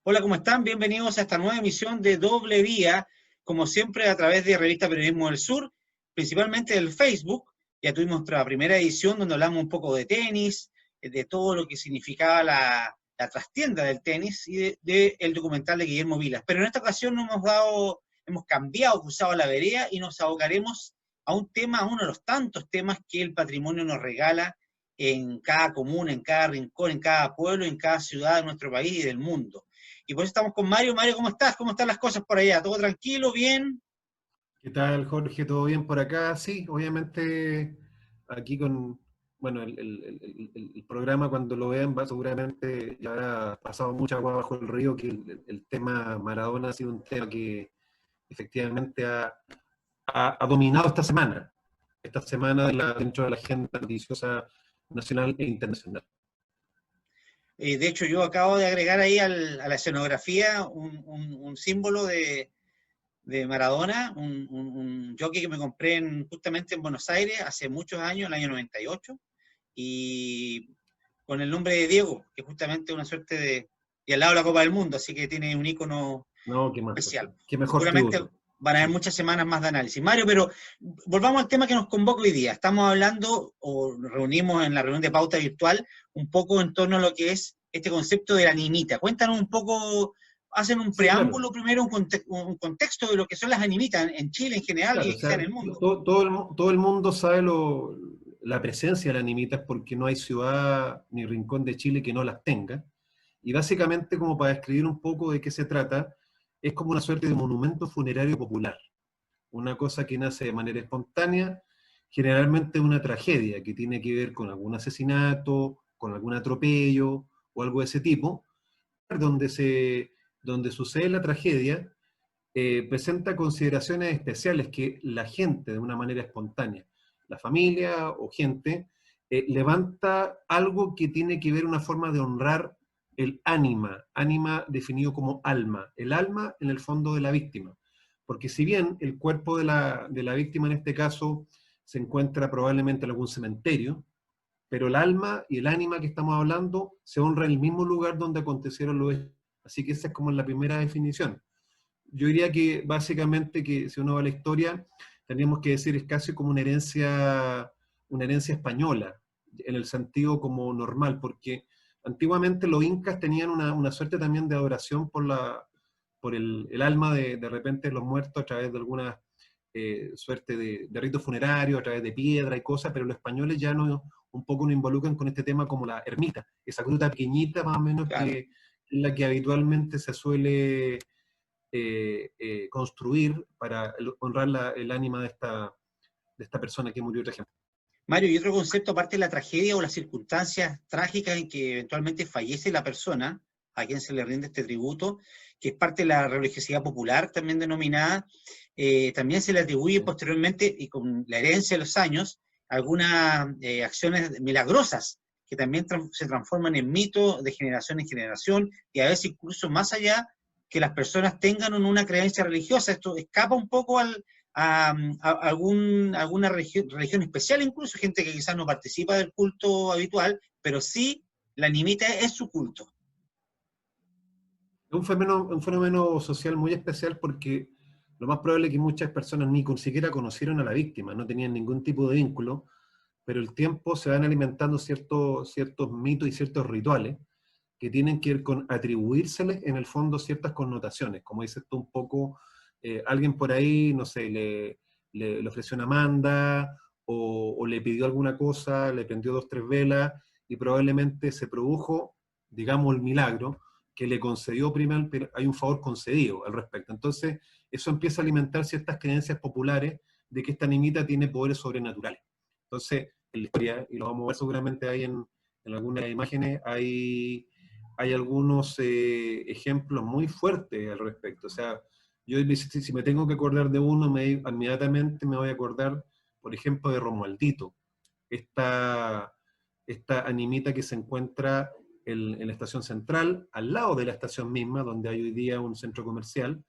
Hola, ¿cómo están? Bienvenidos a esta nueva emisión de Doble Vía, como siempre a través de Revista Periodismo del Sur, principalmente del Facebook. Ya tuvimos nuestra primera edición donde hablamos un poco de tenis, de todo lo que significaba la trastienda del tenis y el documental de Guillermo Vilas. Pero en esta ocasión no hemos cambiado, cruzado la vereda y nos abocaremos a un tema, a uno de los tantos temas que el patrimonio nos regala en cada comuna, en cada rincón, en cada pueblo, en cada ciudad de nuestro país y del mundo. Y por eso estamos con Mario. Mario, ¿cómo estás? ¿Cómo están las cosas por allá? ¿Todo tranquilo? ¿Bien? ¿Qué tal, Jorge? ¿Todo bien por acá? Sí, obviamente aquí con, bueno, el programa cuando lo vean va seguramente ya habrá pasado mucha agua bajo el río, que el tema Maradona ha sido un tema que efectivamente ha dominado esta semana dentro de la agenda noticiosa nacional e internacional. De hecho, yo acabo de agregar ahí a la escenografía un símbolo de Maradona, un jockey que me compré justamente en Buenos Aires hace muchos años, el año 98, y con el nombre de Diego, que es justamente una suerte de... Y al lado de la Copa del Mundo, así que tiene un icono No, qué más, especial. qué mejor Seguramente tributo. van a haber Sí. muchas semanas más de análisis. Mario, pero volvamos al tema que nos convoca hoy día. Estamos hablando, o nos reunimos en la reunión de pauta virtual, un poco en torno a lo que es este concepto de la animita. Cuéntanos un poco, hacen un Sí, claro. preámbulo primero, un contexto de lo que son las animitas en Chile en general Claro, y o quizá en sea, el mundo. todo el mundo sabe la presencia de las animitas porque no hay ciudad ni rincón de Chile que no las tenga. Y básicamente, como para describir un poco de qué se trata, es como una suerte de monumento funerario popular. Una cosa que nace de manera espontánea, generalmente una tragedia que tiene que ver con algún asesinato, con algún atropello o algo de ese tipo, donde, donde sucede la tragedia presenta consideraciones especiales que la gente, de una manera espontánea, la familia o gente, levanta algo que tiene que ver una forma de honrar el ánima definido como alma, el alma en el fondo de la víctima. Porque si bien el cuerpo de la víctima en este caso se encuentra probablemente en algún cementerio, pero el alma y el ánima que estamos hablando se honra en el mismo lugar donde acontecieron los hechos. Así que esa es como la primera definición. Yo diría que básicamente que si uno va a la historia, tendríamos que decir es casi como una herencia española, en el sentido como normal, porque antiguamente los incas tenían una suerte también de adoración por el alma de repente los muertos a través de alguna suerte de ritos funerarios, a través de piedra y cosas, pero los españoles ya no, un poco nos involucran con este tema como la ermita, esa gruta pequeñita más o menos Claro. que es la que habitualmente se suele construir para honrar el ánima de esta persona que murió, por ejemplo. Mario, y otro concepto, aparte de la tragedia o las circunstancias trágicas en que eventualmente fallece la persona a quien se le rinde este tributo, que es parte de la religiosidad popular también denominada, también se le atribuye posteriormente, y con la herencia de los años, algunas acciones milagrosas que también se transforman en mitos de generación en generación, y a veces incluso más allá que las personas tengan una creencia religiosa. Esto escapa un poco alguna religión especial, incluso gente que quizás no participa del culto habitual, pero sí la animita es su culto. Es un fenómeno social muy especial porque lo más probable es que muchas personas ni siquiera conocieron a la víctima, no tenían ningún tipo de vínculo, pero el tiempo se van alimentando ciertos mitos y ciertos rituales que tienen que ver con atribuírseles en el fondo ciertas connotaciones, como dices tú un poco, alguien por ahí, no sé, le ofreció una manda o le pidió alguna cosa, le prendió dos, tres velas y probablemente se produjo, digamos, el milagro que le concedió primero, pero hay un favor concedido al respecto. Entonces, eso empieza a alimentar ciertas creencias populares de que esta animita tiene poderes sobrenaturales. Entonces, en la historia, y lo vamos a ver seguramente ahí en algunas imágenes, hay algunos ejemplos muy fuertes al respecto. O sea, yo si me tengo que acordar de uno, inmediatamente me voy a acordar, por ejemplo, de Romualdito, esta, esta animita que se encuentra en la estación central, al lado de la estación misma, donde hay hoy día un centro comercial,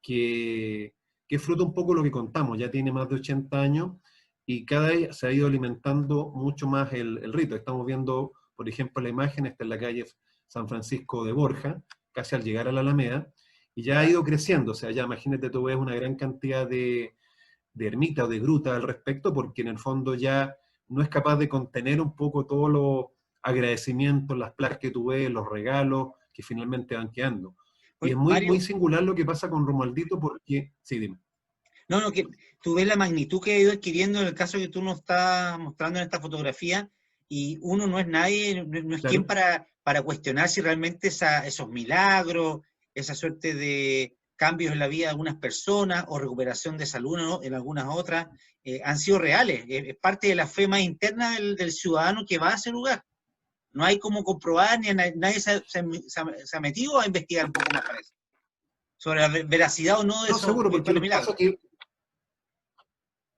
que, que es fruto un poco de lo que contamos, ya tiene más de 80 años y cada vez se ha ido alimentando mucho más el rito. Estamos viendo, por ejemplo, la imagen, está en la calle San Francisco de Borja, casi al llegar a la Alameda, y ya ha ido creciendo, o sea, ya imagínate, tú ves una gran cantidad de ermitas o de grutas al respecto, porque en el fondo ya no es capaz de contener un poco todos los agradecimientos, las placas que tú ves, los regalos que finalmente van quedando. Y es Oye, muy, muy Mario, singular lo que pasa con Romualdito porque, sí, dime. no, no, que tú ves la magnitud que ha ido adquiriendo en el caso que tú nos estás mostrando en esta fotografía, y uno no es nadie, no es quien Claro. para cuestionar si realmente esos milagros, esa suerte de cambios en la vida de algunas personas o recuperación de salud, ¿no?, en algunas otras, han sido reales. Es parte de la fe más interna del ciudadano que va a ese lugar. No hay como comprobar, ni nadie se ha metido a investigar un poco más para eso, sobre la veracidad o no de No, esos seguro, porque virtuales lo que pasa milagros. es que,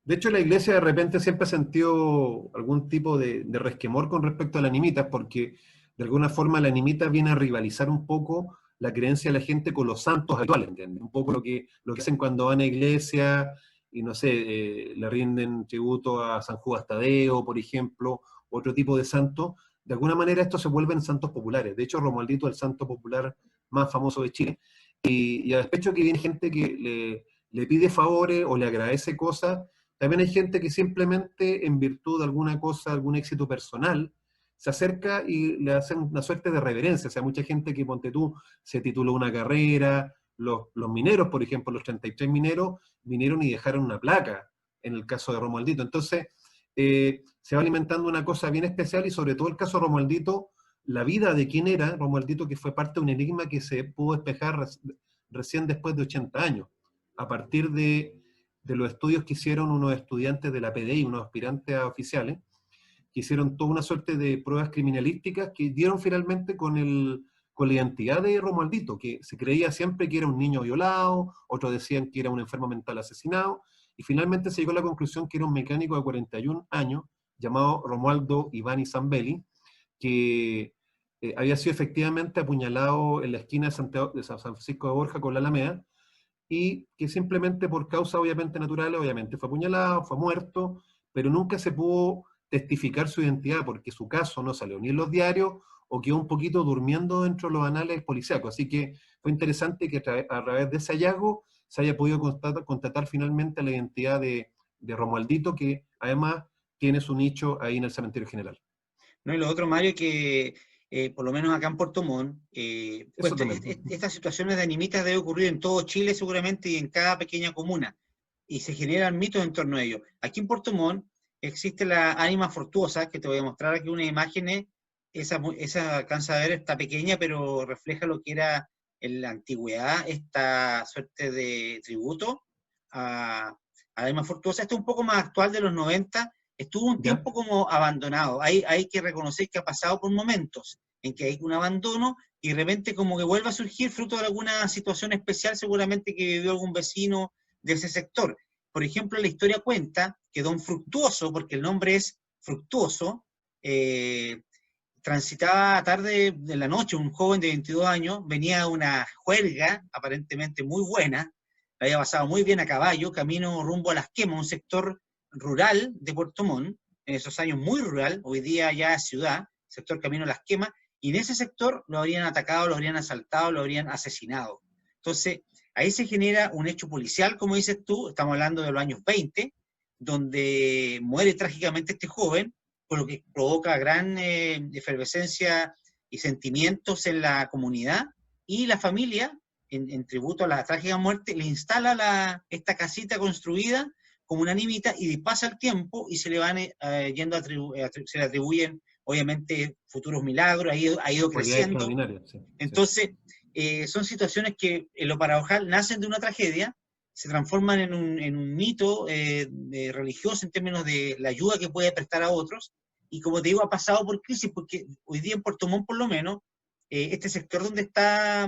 de hecho, la iglesia de repente siempre ha sentido algún tipo de resquemor con respecto a la animita, porque de alguna forma la animita viene a rivalizar un poco la creencia de la gente con los santos habituales, ¿entiendes? Un poco lo que hacen cuando van a iglesia y, no sé, le rinden tributo a San Judas Tadeo, por ejemplo, otro tipo de santo. De alguna manera estos se vuelven santos populares. De hecho, Romualdito es el santo popular más famoso de Chile. Y a despecho que viene gente que le pide favores o le agradece cosas, también hay gente que simplemente en virtud de alguna cosa, algún éxito personal, se acerca y le hacen una suerte de reverencia. O sea, mucha gente que, ponte tú, se tituló una carrera, los mineros, por ejemplo, los 33 mineros, vinieron y dejaron una placa, en el caso de Romualdito. Entonces, se va alimentando una cosa bien especial y sobre todo el caso de Romualdito, la vida de quién era Romualdito, que fue parte de un enigma que se pudo despejar recién después de 80 años, a partir de los estudios que hicieron unos estudiantes de la PDI, unos aspirantes a oficiales, que hicieron toda una suerte de pruebas criminalísticas que dieron finalmente con la identidad de Romualdito, que se creía siempre que era un niño violado, otros decían que era un enfermo mental asesinado, y finalmente se llegó a la conclusión que era un mecánico de 41 años, llamado Romualdo Ivani Zambelli, que había sido efectivamente apuñalado en la esquina de San Francisco de Borja con la Alameda, y que simplemente por causas obviamente naturales, obviamente fue apuñalado, fue muerto, pero nunca se pudo testificar su identidad porque su caso no salió ni en los diarios o quedó un poquito durmiendo dentro de los anales policíacos. Así que fue interesante que a través de ese hallazgo se haya podido constatar finalmente la identidad de Romualdito, que además tiene su nicho ahí en el cementerio general. ¿No? Y lo otro, Mario, que por lo menos acá en Puerto Montt, pues Eso también. estas situaciones de animitas debe ocurrir en todo Chile seguramente y en cada pequeña comuna, y se generan mitos en torno a ello. Aquí en Puerto Montt existe la ánima fortuosa, que te voy a mostrar aquí unas imágenes. Esa alcanza a ver, está pequeña, pero refleja lo que era en la antigüedad esta suerte de tributo a la ánima fortuosa. Esto es un poco más actual, de los 90. Estuvo un ¿Ya? tiempo como abandonado. Hay que reconocer que ha pasado por momentos en que hay un abandono y de repente como que vuelve a surgir fruto de alguna situación especial seguramente que vivió algún vecino de ese sector. Por ejemplo, la historia cuenta que don Fructuoso, porque el nombre es Fructuoso, transitaba tarde de la noche, un joven de 22 años, venía a una juerga aparentemente muy buena, la había pasado muy bien a caballo, camino rumbo a Las Quemas, un sector rural de Puerto Montt, en esos años muy rural, hoy día ya es ciudad, sector camino a Las Quemas, y en ese sector lo habrían atacado, lo habrían asaltado, lo habrían asesinado. Entonces, ahí se genera un hecho policial, como dices tú, estamos hablando de los años 20, donde muere trágicamente este joven, por lo que provoca gran efervescencia y sentimientos en la comunidad, y la familia, en tributo a la trágica muerte, le instala esta casita construida como una animita, y pasa el tiempo y se le van yendo se le atribuyen obviamente futuros milagros, ha ido Cualidades creciendo. extraordinarias, sí, sí. Entonces, son situaciones que en lo paradojal nacen de una tragedia, se transforman en un mito religioso en términos de la ayuda que puede prestar a otros, y como te digo, ha pasado por crisis, porque hoy día en Puerto Montt, por lo menos, este sector donde está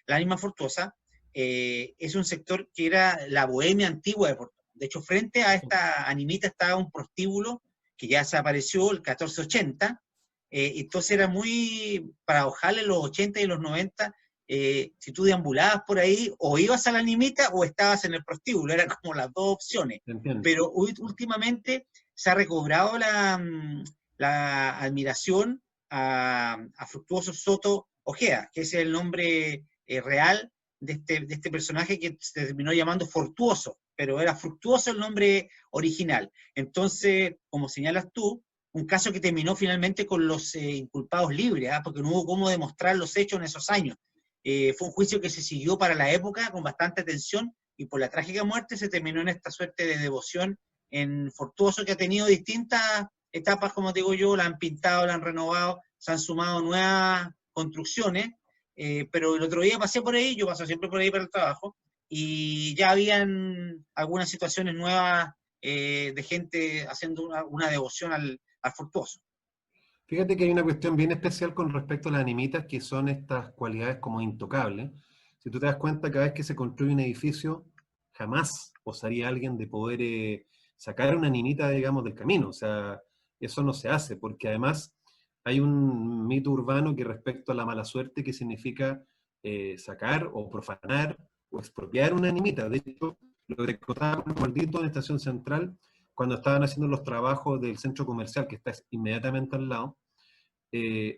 la Ánima Fortuosa, es un sector que era la bohemia antigua de Puerto Montt. De hecho, frente a Sí. esta animita estaba un prostíbulo que ya desapareció, el 1480. Entonces era muy paradojal en los 80 y los 90, si tú deambulabas por ahí, o ibas a la animita o estabas en el prostíbulo, eran como las dos opciones. Entiendo. Pero últimamente se ha recobrado la admiración a Fructuoso Soto Ojea, que es el nombre real de este personaje que se terminó llamando Fortuoso, pero era Fructuoso el nombre original. Entonces, como señalas tú, un caso que terminó finalmente con los inculpados libres, porque no hubo cómo demostrar los hechos en esos años. Fue un juicio que se siguió para la época con bastante atención y por la trágica muerte se terminó en esta suerte de devoción en Fortuoso, que ha tenido distintas etapas, como digo yo, la han pintado, la han renovado, se han sumado nuevas construcciones, pero el otro día pasé por ahí, yo paso siempre por ahí para el trabajo, y ya habían algunas situaciones nuevas de gente haciendo una devoción al Fortuoso. Fíjate que hay una cuestión bien especial con respecto a las animitas, que son estas cualidades como intocables. Si tú te das cuenta, cada vez que se construye un edificio, jamás osaría alguien de poder sacar una animita, digamos, del camino. O sea, eso no se hace, porque además hay un mito urbano que respecto a la mala suerte, que significa sacar o profanar o expropiar una animita. De hecho, lo que contaban los malditos en Estación Central, cuando estaban haciendo los trabajos del centro comercial, que está inmediatamente al lado,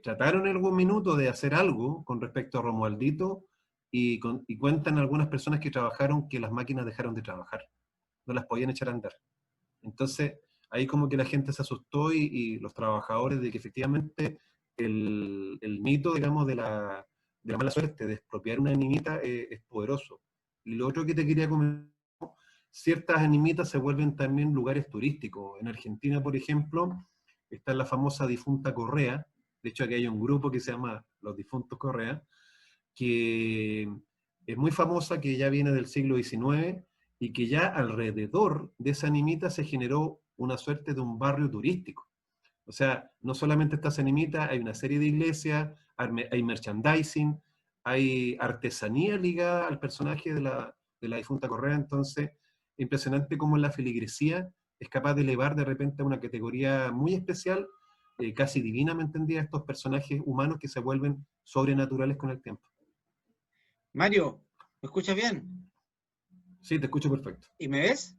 trataron en algún minuto de hacer algo con respecto a Romualdito y cuentan algunas personas que trabajaron que las máquinas dejaron de trabajar, no las podían echar a andar. Entonces, ahí como que la gente se asustó y los trabajadores de que efectivamente el mito, digamos, de la mala suerte, de expropiar una animita, es poderoso. Y lo otro que te quería comentar, ciertas animitas se vuelven también lugares turísticos. En Argentina, por ejemplo, está la famosa difunta Correa. De hecho, aquí hay un grupo que se llama Los Difuntos Correa, que es muy famosa, que ya viene del siglo XIX, y que ya alrededor de esa animita se generó una suerte de un barrio turístico. O sea, no solamente está esa animita, hay una serie de iglesias, hay merchandising, hay artesanía ligada al personaje de la difunta Correa. Entonces, impresionante cómo la feligresía es capaz de elevar de repente a una categoría muy especial, casi divina, ¿me entendía? Estos personajes humanos que se vuelven sobrenaturales con el tiempo. Mario, ¿me escuchas bien? Sí, te escucho perfecto. ¿Y me ves?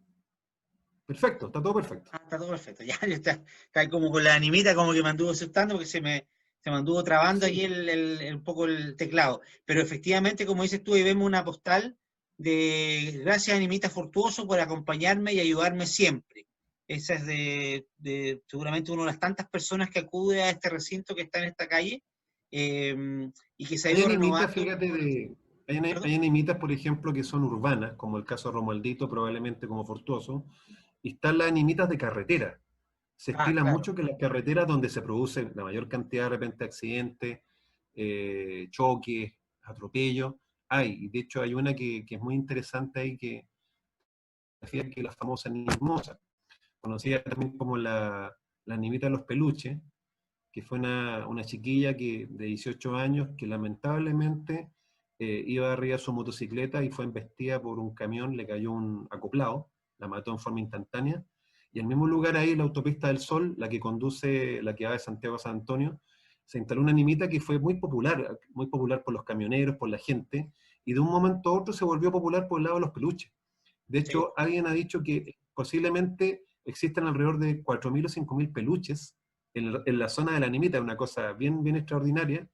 Perfecto, está todo perfecto. Ah, está todo perfecto. Ya, está como con la animita, como que me anduvo asustando porque se me anduvo trabando Sí. aquí un poco el teclado. Pero efectivamente, como dices tú, ahí vemos una postal de gracias Animita Fortuoso por acompañarme y ayudarme siempre. Esa es seguramente una de las tantas personas que acude a este recinto que está en esta calle eh, y que se ha Hay ido animitas, renovando. fíjate, hay ¿Perdón? animitas, por ejemplo, que son urbanas, como el caso de Romualdito, probablemente como Fortuoso, y están las animitas de carretera. Se Ah, estila claro. mucho que las carreteras donde se produce la mayor cantidad de repente accidentes, choques, atropellos, hay. Y de hecho hay una que es muy interesante ahí, que decía que la famosa Niña Hermosa, conocida también como la animita de los peluches, que fue una chiquilla de 18 años que lamentablemente iba arriba de su motocicleta y fue embestida por un camión, le cayó un acoplado, la mató en forma instantánea, y en el mismo lugar ahí, la autopista del Sol, la que conduce, la que va de Santiago a San Antonio, se instaló una animita que fue muy popular por los camioneros, por la gente, y de un momento a otro se volvió popular por el lado de los peluches. De Sí. hecho, alguien ha dicho que posiblemente existen alrededor de 4.000 o 5.000 peluches en la zona de la animita, una cosa bien, bien extraordinaria,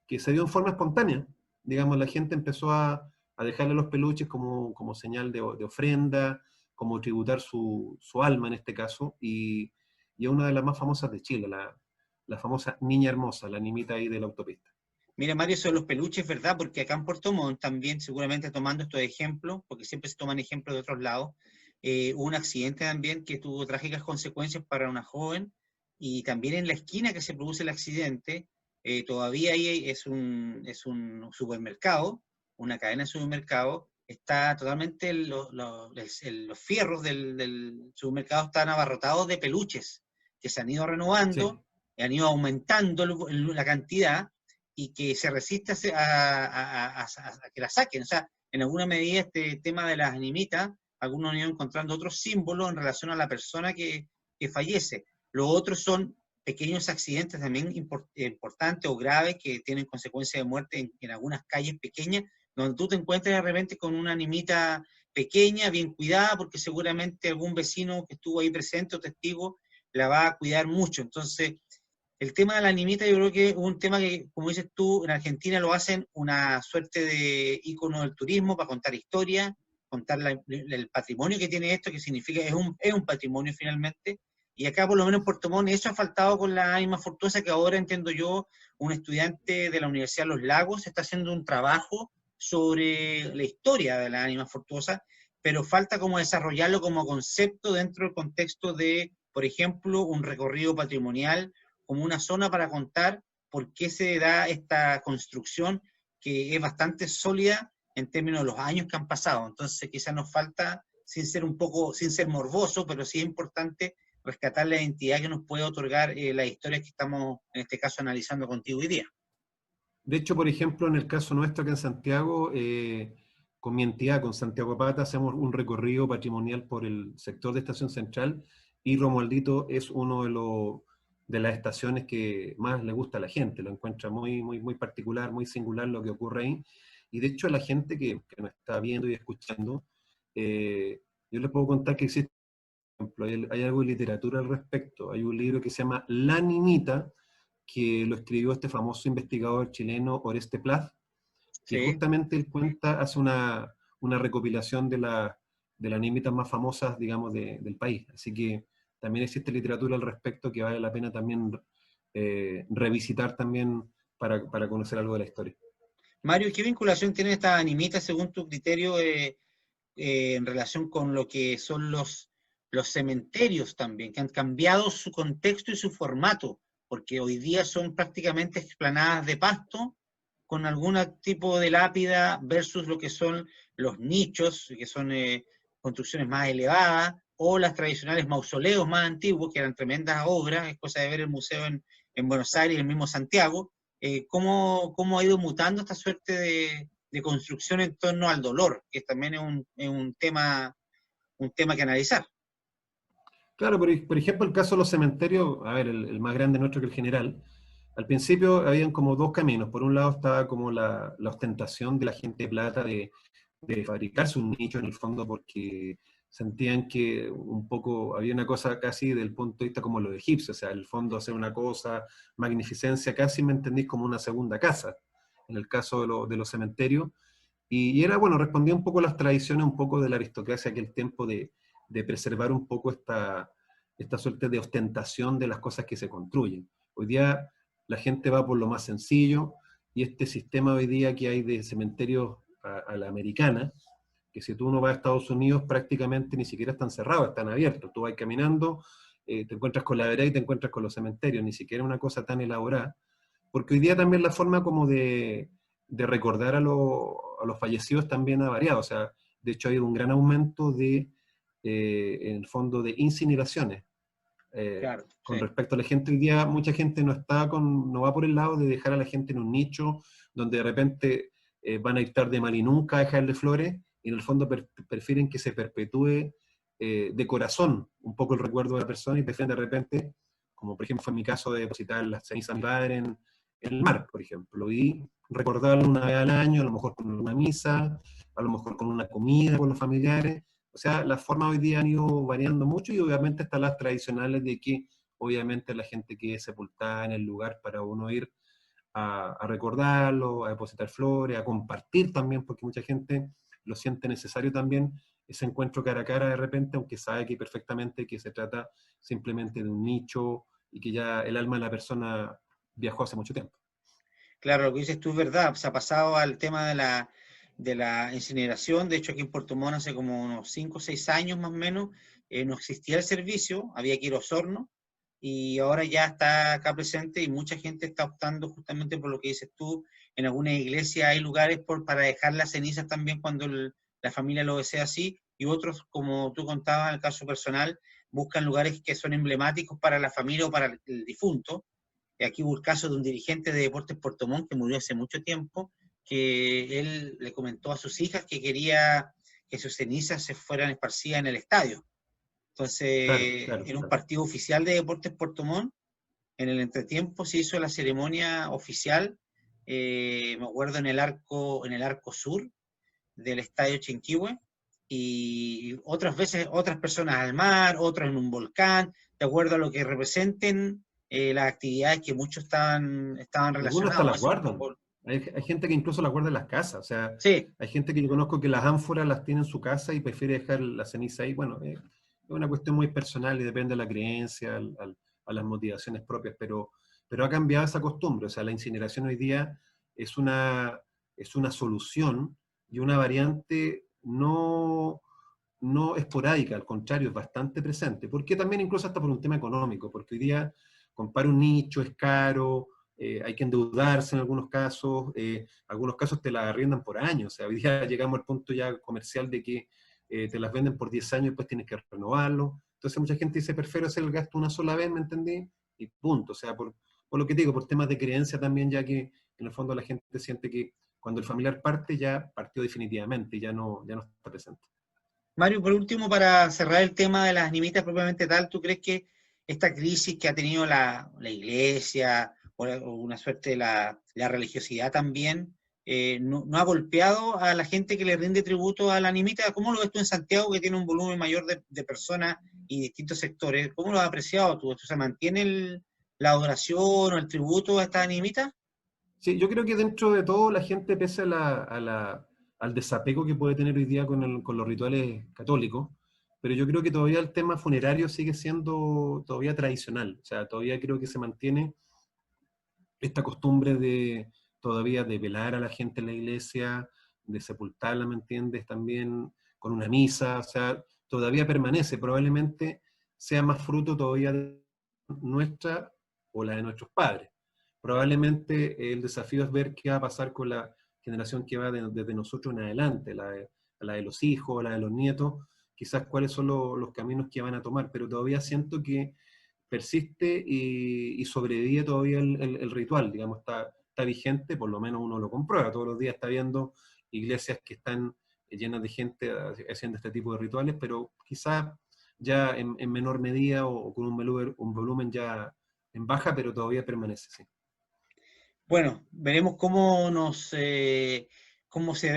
que se dio en forma espontánea. Digamos, la gente empezó a dejarle los peluches como señal de ofrenda, como tributar su alma en este caso, y es una de las más famosas de Chile, la famosa Niña Hermosa, la animita ahí de la autopista. Mira, Mario, son los peluches, ¿verdad? Porque acá en Puerto Montt también, seguramente tomando estos ejemplos, porque siempre se toman ejemplos de otros lados, hubo un accidente también que tuvo trágicas consecuencias para una joven y también en la esquina que se produce el accidente, todavía ahí es un supermercado, una cadena de supermercado, está totalmente, los fierros del supermercado están abarrotados de peluches que se han ido Sí. renovando, han ido aumentando la cantidad y que se resiste a que la saquen. O sea, en alguna medida este tema de las animitas, algunos han ido encontrando otros símbolos en relación a la persona que fallece. Los otros son pequeños accidentes también importantes o graves que tienen consecuencias de muerte en algunas calles pequeñas, donde tú te encuentras de repente con una animita pequeña, bien cuidada, porque seguramente algún vecino que estuvo ahí presente o testigo la va a cuidar mucho. Entonces, el tema de la animita yo creo que es un tema que, como dices tú, en Argentina lo hacen una suerte de ícono del turismo para contar historia, contar el patrimonio que tiene esto, que significa, es un patrimonio finalmente, y acá por lo menos en Puerto Montt eso ha faltado con la Ánima Fortuosa, que ahora entiendo yo, un estudiante de la Universidad de Los Lagos está haciendo un trabajo sobre la historia de la Ánima Fortuosa, pero falta como desarrollarlo como concepto dentro del contexto de, por ejemplo, un recorrido patrimonial como una zona para contar por qué se da esta construcción que es bastante sólida en términos de los años que han pasado. Entonces quizás nos falta, sin ser morboso, pero sí es importante rescatar la identidad que nos puede otorgar la historia que estamos, en este caso, analizando contigo hoy día. De hecho, por ejemplo, en el caso nuestro aquí en Santiago, con mi entidad, con Santiago Pata, hacemos un recorrido patrimonial por el sector de Estación Central y Romualdito es uno de las estaciones que más le gusta a la gente, lo encuentra muy particular, muy singular lo que ocurre ahí. Y de hecho, la gente que nos está viendo y escuchando, yo les puedo contar que existe, por ejemplo, hay algo de literatura al respecto. Hay un libro que se llama La Niñita, que lo escribió este famoso investigador chileno Oreste Plas, que Sí. justamente él cuenta, hace una recopilación de las nimitas más famosas, digamos, del país. Así que también existe literatura al respecto que vale la pena también revisitar también para conocer algo de la historia. Mario, ¿qué vinculación tiene esta animita según tu criterio en relación con lo que son los cementerios también, que han cambiado su contexto y su formato, porque hoy día son prácticamente explanadas de pasto con algún tipo de lápida versus lo que son los nichos, que son construcciones más elevadas, o las tradicionales mausoleos más antiguos, que eran tremendas obras, es cosa de ver el museo en Buenos Aires y el mismo Santiago. ¿Cómo ha ido mutando esta suerte de construcción en torno al dolor, que también es un tema que analizar? Claro, por ejemplo, el caso de los cementerios, a ver, el más grande nuestro que el general, al principio habían como dos caminos. Por un lado estaba como la ostentación de la gente de plata de fabricarse un nicho en el fondo porque sentían que un poco había una cosa casi del punto de vista como lo de egipcio, o sea, el fondo hacer una cosa, magnificencia, casi me entendís como una segunda casa, en el caso de los cementerios. Y era, bueno, respondía un poco a las tradiciones, un poco de la aristocracia de aquel tiempo de preservar un poco esta suerte de ostentación de las cosas que se construyen. Hoy día la gente va por lo más sencillo y este sistema hoy día que hay de cementerios a la americana, que si tú no vas a Estados Unidos prácticamente ni siquiera están cerrados, están abiertos. Tú vas caminando, te encuentras con la vereda y te encuentras con los cementerios, ni siquiera una cosa tan elaborada, porque hoy día también la forma como de recordar a los fallecidos también ha variado. O sea, de hecho ha habido un gran aumento en el fondo, de incineraciones. Claro, Con sí. respecto a la gente, hoy día mucha gente no va por el lado de dejar a la gente en un nicho donde de repente van a ir tarde mal y nunca a dejarle flores, y en el fondo prefieren que se perpetúe de corazón un poco el recuerdo de la persona y prefieren de repente, como por ejemplo fue en mi caso, de depositar las cenizas de mi padre en el mar, por ejemplo, y recordarlo una vez al año, a lo mejor con una misa, a lo mejor con una comida con los familiares. O sea, las formas hoy día han ido variando mucho y obviamente están las tradicionales de que obviamente la gente quede sepultada en el lugar para uno ir a recordarlo, a depositar flores, a compartir también, porque mucha gente lo siente necesario también ese encuentro cara a cara de repente, aunque sabe que perfectamente que se trata simplemente de un nicho y que ya el alma de la persona viajó hace mucho tiempo. Claro, lo que dices tú es verdad. Se ha pasado al tema de la incineración. De hecho, aquí en Puerto Montt hace como unos 5 o 6 años más o menos, no existía el servicio, había que ir a Osorno, y ahora ya está acá presente y mucha gente está optando justamente por lo que dices tú. En algunas iglesias hay lugares para dejar las cenizas también cuando la familia lo desea así, y otros, como tú contabas en el caso personal, buscan lugares que son emblemáticos para la familia o para el difunto. Aquí hubo el caso de un dirigente de Deportes Puerto Montt que murió hace mucho tiempo, que él le comentó a sus hijas que quería que sus cenizas se fueran esparcidas en el estadio. Claro, Entonces, claro, en un claro. partido oficial de Deportes Puerto Montt, en el entretiempo se hizo la ceremonia oficial, me acuerdo en el arco sur del estadio Chinquihue, y otras veces otras personas al mar, otras en un volcán, de acuerdo a lo que representen las actividades que muchos estaban Algunos hasta relacionados. las Eso es un guardan. poco... Hay gente que incluso las guarda en las casas. O sea, Sí, hay gente que yo conozco que las ánforas las tiene en su casa y prefiere dejar la ceniza ahí. Bueno, es una cuestión muy personal y depende de la creencia, a las motivaciones propias, pero ha cambiado esa costumbre. O sea, la incineración hoy día es una solución y una variante no esporádica, al contrario, es bastante presente. Porque también incluso hasta por un tema económico, porque hoy día comprar un nicho es caro, hay que endeudarse en algunos casos te las arriendan por años, o sea, hoy día llegamos al punto ya comercial de que te las venden por 10 años y después tienes que renovarlo. Entonces mucha gente dice, prefiero hacer el gasto una sola vez, ¿me entendí? Y punto, o sea, por lo que te digo, por temas de creencia también, ya que en el fondo la gente siente que cuando el familiar parte, ya partió definitivamente, ya no está presente. Mario, por último, para cerrar el tema de las animitas propiamente tal, ¿tú crees que esta crisis que ha tenido la iglesia o una suerte de la religiosidad también, no ha golpeado a la gente que le rinde tributo a la animita? ¿Cómo lo ves tú en Santiago, que tiene un volumen mayor de personas y distintos sectores? ¿Cómo lo has apreciado tú? ¿Se mantiene la adoración o el tributo a estas animitas? Sí, yo creo que dentro de todo la gente, pese al desapego que puede tener hoy día con los rituales católicos, pero yo creo que todavía el tema funerario sigue siendo todavía tradicional. O sea, todavía creo que se mantiene esta costumbre todavía de velar a la gente en la iglesia, de sepultarla, ¿me entiendes? También con una misa, o sea, todavía permanece. Probablemente sea más fruto todavía de nuestra o la de nuestros padres. Probablemente el desafío es ver qué va a pasar con la generación que va desde nosotros en adelante, la de los hijos, la de los nietos, quizás cuáles son los caminos que van a tomar, pero todavía siento que persiste y sobrevive todavía el ritual, digamos, está vigente, por lo menos uno lo comprueba, todos los días está viendo iglesias que están llenas de gente haciendo este tipo de rituales, pero quizás ya en menor medida o con un volumen ya en baja, pero todavía permanece, sí. Bueno, veremos cómo se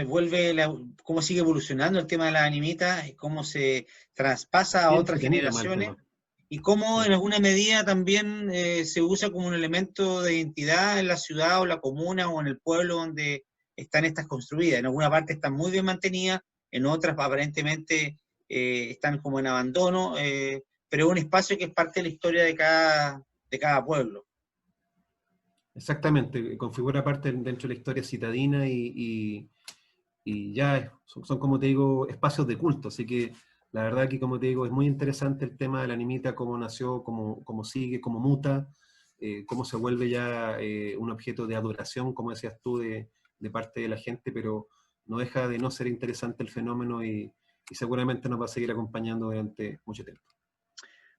vuelve, cómo sigue evolucionando el tema de las animitas, cómo se traspasa a Bien otras entretenido más el generaciones tema, y cómo sí. en alguna medida también se usa como un elemento de identidad en la ciudad o la comuna o en el pueblo donde están estas construidas. En alguna parte están muy bien mantenidas, en otras aparentemente están como en abandono, pero es un espacio que es parte de la historia de cada pueblo. Exactamente, configura parte dentro de la historia citadina y ya son, como te digo, espacios de culto, así que la verdad que, como te digo, es muy interesante el tema de la animita, cómo nació, cómo sigue, cómo muta, cómo se vuelve ya un objeto de adoración, como decías tú, de parte de la gente, pero no deja de no ser interesante el fenómeno y seguramente nos va a seguir acompañando durante mucho tiempo.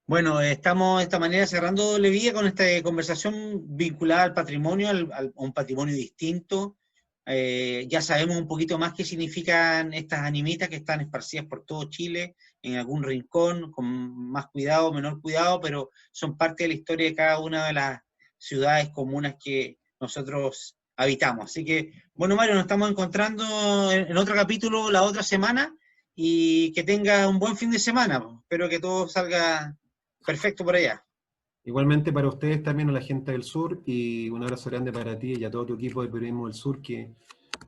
Bueno, estamos de esta manera cerrando Doble Vía con esta conversación vinculada al patrimonio, a un patrimonio distinto. Ya sabemos un poquito más qué significan estas animitas que están esparcidas por todo Chile, en algún rincón, con más cuidado, menor cuidado, pero son parte de la historia de cada una de las ciudades, comunas que nosotros habitamos. Así que, bueno, Mario, nos estamos encontrando en otro capítulo la otra semana y que tengas un buen fin de semana. Espero que todo salga perfecto por allá. Igualmente para ustedes también, a la gente del sur, y un abrazo grande para ti y a todo tu equipo de Periodismo del Sur, que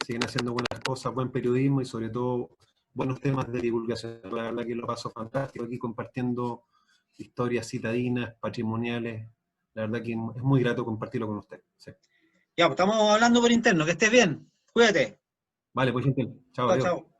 siguen haciendo buenas cosas, buen periodismo y sobre todo buenos temas de divulgación. La verdad que lo paso fantástico aquí compartiendo historias citadinas, patrimoniales. La verdad que es muy grato compartirlo con ustedes. Sí. Ya, pues estamos hablando por interno, que estés bien. Cuídate. Vale, pues gente, chao, Chao, adiós. chao.